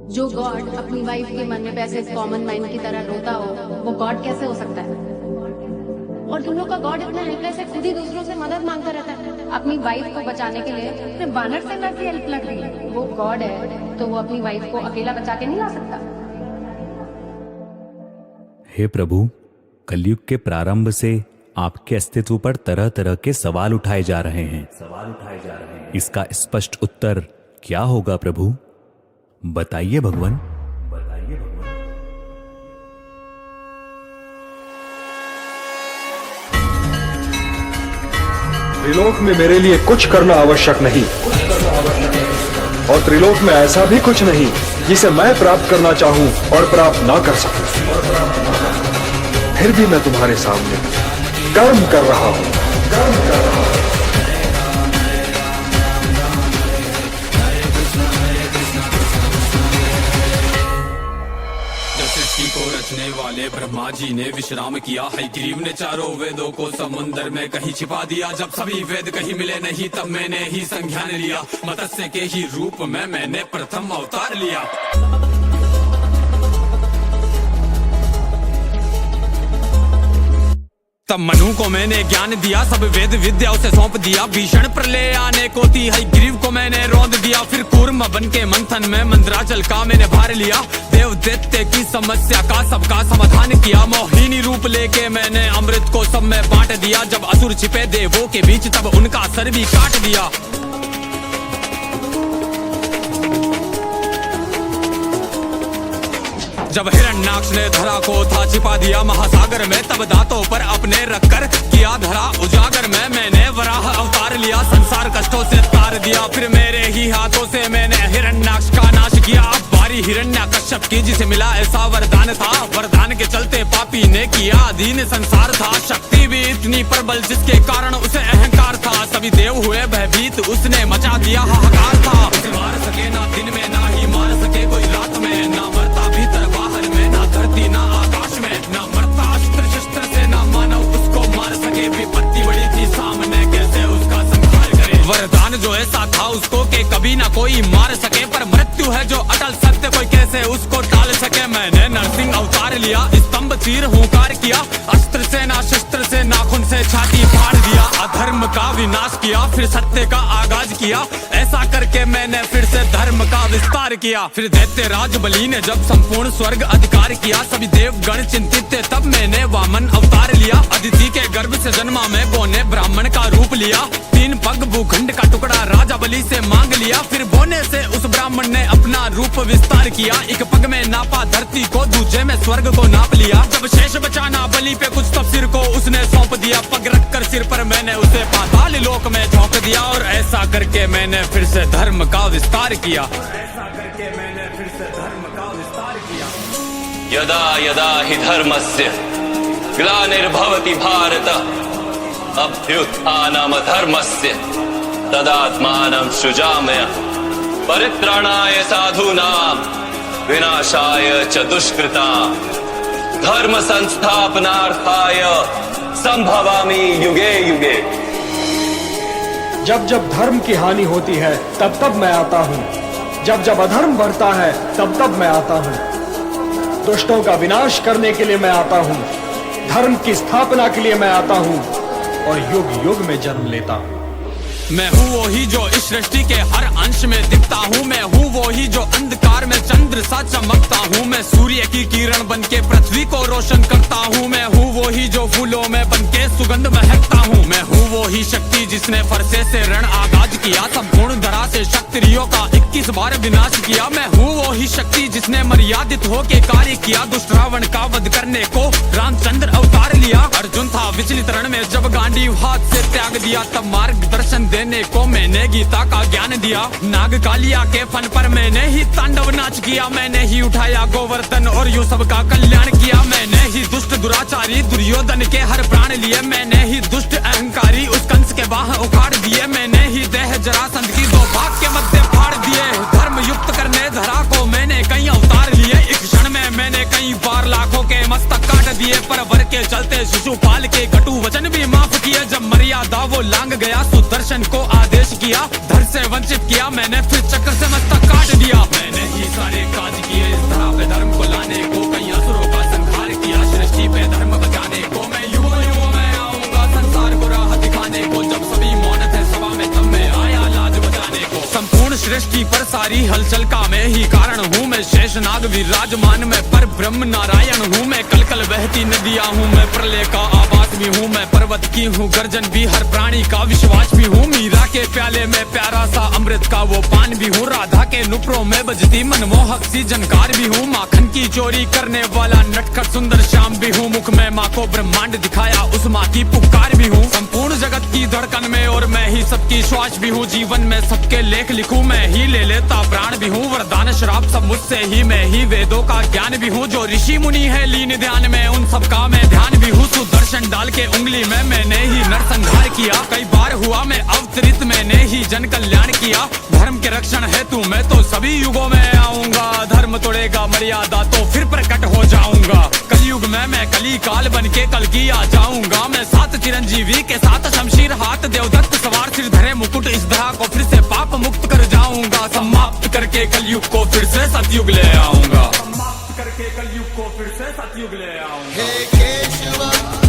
जो गॉड अपनी वाइफ के मरने पे ऐसे कॉमन मैन की तरह रोता हो, वो गॉड कैसे हो सकता है? और तुम लोग का गॉड इतना हेल्पलेस है, खुद ही दूसरों से मदद मांगता रहता है। अपनी वाइफ को बचाने के लिए अपने बानर से वैसी हेल्प लग रही है। वो गॉड है तो वो अपनी वाइफ को अकेला बचा के नहीं ला सकता। हे प्रभु, कलयुग के प्रारंभ से आपके अस्तित्व पर तरह तरह के सवाल उठाए जा रहे हैं। इसका स्पष्ट उत्तर क्या होगा प्रभु? बताइए भगवान। त्रिलोक में मेरे लिए कुछ करना आवश्यक नहीं, और त्रिलोक में ऐसा भी कुछ नहीं जिसे मैं प्राप्त करना चाहूं और प्राप्त ना कर सकूं। फिर भी मैं तुम्हारे सामने कर्म कर रहा हूं। सृष्टि को रचने वाले ब्रह्मा जी ने विश्राम किया है। ग्रीव ने चारों वेदों को समुंदर में कहीं छिपा दिया। जब सभी वेद कहीं मिले नहीं, तब मैंने ही संज्ञान लिया। मत्स्य के ही रूप में मैंने प्रथम अवतार लिया। तब मनु को मैंने ज्ञान दिया, सब वेद विद्या उसे सौंप दिया। भीषण प्रलय आने को थी, है ग्रीव को मैंने रौंद दिया। फिर कूर्म बन के मंथन में मंदराचल का मैंने भार लिया। देव दैत्य की समस्या का सबका समाधान किया। मोहिनी रूप लेके मैंने अमृत को सब में बांट दिया। जब असुर छिपे देवों के बीच, तब उनका सर भी काट दिया। जब हिरण्याक्ष ने धरा को था छिपा दिया महासागर में, तब दांतों पर अपने रखकर किया धरा उजागर में। मैंने वराह अवतार लिया, संसार कष्टों से तार दिया। फिर मेरे ही हाथों से मैंने हिरण्याक्ष का नाश किया। अब बारी हिरण्याकश्यप की, जिसे मिला ऐसा वरदान था। वरदान के चलते पापी ने किया अधीन संसार था। शक्ति भी इतनी प्रबल जिसके कारण उसे अहंकार था। सभी देव हुए भयभीत, उसने मचा दिया हाहाकार था। उसे मार सके ना दिन में, ना ही मार सके कोई रात में। ना मरता भीतर बाहर में, ना धरती ना आकाश में। ना मरता अस्त्र शस्त्र से, ना मानव उसको मार सके। विपत्ति बड़ी थी सामने, कैसे उसका संहार करे। वरदान जो ऐसा था उसको के कभी ना कोई मार सके। पर मृत्यु है जो अटल सत्य, कोई कैसे उसको टाल सके। मैंने नरसिंह अवतार लिया, स्तंभ चीर हुंकार किया। अस्त्र से ना शस्त्र से, नाखून से छाती फाड़ दिया। अधर्म का विनाश किया, फिर सत्य का आगाज किया। ऐसा करके मैंने फिर से धर्म का विस्तार किया। फिर दैत्य राज बलि ने जब संपूर्ण स्वर्ग अधिकार किया, सभी देवगण चिंतित थे, तब मैंने वामन अवतार लिया। अदिति के गर्भ से जन्मा मैं, बोने ब्राह्मण का रूप लिया। 3 पग भूखंड का टुकड़ा राजा बलि से मांग लिया। फिर बोने से उस ब्राह्मण ने अपना रूप विस्तार किया। एक पग में नापा धरती को, दूसरे में स्वर्ग को नाप लिया। जब शेष बचाना बलि पे कुछ, तब सिर को उसने सौंप दिया। पग रखकर सिर पर मैंने उसे पाताल लोक में झोंक दिया। और ऐसा करके मैंने फिर से धर्म का विस्तार किया। यदा यदा हि धर्मस्य ग्लानिर्भवति भारत अभ्युत्थानम् धर्मस्य तदात्मानं सृजाम्यहम् परित्राणाय साधूनां विनाशाय च दुष्कृतां धर्म संस्थापनार्थाय संभवामि युगे युगे। जब जब धर्म की हानि होती है, तब तब मैं आता हूँ। जब जब अधर्म बढ़ता है, तब तब मैं आता हूँ। दुष्टों का विनाश करने के लिए मैं आता हूँ, धर्म की स्थापना के लिए मैं आता हूँ, और युग युग में जन्म लेता हूँ। मैं हूँ वो ही जो इस सृष्टि के हर अंश में दिखता हूँ। मैं हूँ वो ही जो अंधकार में चंद्र सा चमकता हूँ। मैं सूर्य की किरण बन के पृथ्वी को रोशन करता हूँ। मैं हूँ वो ही जो फूलों में बन के सुगंध महकता हूँ। मैं हूँ वो ही शक्ति जिसने फरसे से रण आगाज किया। संपूर्ण धरा से क्षत्रियों का 21 बार विनाश किया। मैं हूँ वो ही शक्ति जिसने मर्यादित होके कार्य किया। दुष्ट रावण का वध करने को रामचंद्र अवतार लिया। अर्जुन था विचलित रण में, जब गांडीव हाथ से त्याग दिया, तब मार्गदर्शन देने को मैंने गीता का ज्ञान दिया। नाग कालिया के फन पर मैंने ही तांडव नाच किया। मैंने ही उठाया गोवर्धन और यूं सबका कल्याण किया। मैंने ही दुष्ट दुराचारी दुर्योधन के हर प्राण लिए। मैंने ही दुष्ट अहंकारी उस कंस के बाह उखाड़ दिए। मैंने ही देह जरासंध की 2 भाग के मध्य फाड़ दिए। धर्म युक्त करने धरा को मैंने कई अवतार लिए। एक क्षण में मैंने कई बार लाखों के मस्तक काट दिए। पर वर के चलते शिशुपाल के कटु वचन भी माफ किए। जब मर्यादा वो लांग गया, सुदर्शन को आदेश किया, धड़ से से वंचित किया, मैंने फिर चक्कर से मस्तक काट दिया। मैंने ही सारे काज किए इस धरा पे धर्म को लाने को, कई असुरों का संहार किया सृष्टि पे धर्म बचाने को। मैं युगों युगों में आऊंगा संसार को राह दिखाने को, जब सभी मौन थे सभा में तब मैं आया लाज बचाने को। संपूर्ण सृष्टि पर सारी हलचल का मैं ही कारण हूँ, मैं शेषनाग विराजमान मैं पर ब्रह्म नारायण हूँ। मैं कल कल बहती नदियाँ हूँ, मैं प्रलय का आवाज भी हूँ, मैं पर्वत की हूँ गर्जन भी, हर प्राणी का विश्वास भी हूँ। मीरा के प्याले में प्यारा सा अमृत का वो पान भी हूँ, राधा के नुपुरों में बजती मनमोहक सी झनकार भी हूँ। माखन की चोरी करने वाला नटखट सुंदर श्याम भी हूँ, मुख में माँ को ब्रह्मांड दिखाया उस माँ की पुकार भी हूँ। संपूर्ण जगत की धड़कन में और मैं ही सबकी श्वास भी हूँ, जीवन में सबके लेख लिखूं मैं ही ले लेता प्राण भी हूँ। वरदान श्राप सब मुझसे ही, मैं ही वेदों का ज्ञान भी हूँ। जो ऋषि मुनि है लीन ध्यान में उन सबका मैं ध्यान भी हूँ। सुदर्शन डाल के उंगली में मैंने ही नरसंहार किया, कई बार हुआ मैं अवतरित मैंने ही जन कल्याण किया। धर्म के रक्षण है तू, मैं तो सभी युगों में आऊंगा, धर्म तोड़ेगा मर्यादा तो फिर प्रकट हो जाऊंगा। कलयुग में मैं कली काल बन के कल की आ जाऊंगा, मैं सात चिरंजीवी के साथ शमशीर हाथ देवदत्त सवार सिर धरे मुकुट इस धरा को फिर से पाप मुक्त कर जाऊंगा। समाप्त करके कलयुग को फिर से सतयुग ले आऊंगा, समाप्त करके कलयुग को फिर से सतयुग ले आऊंगा।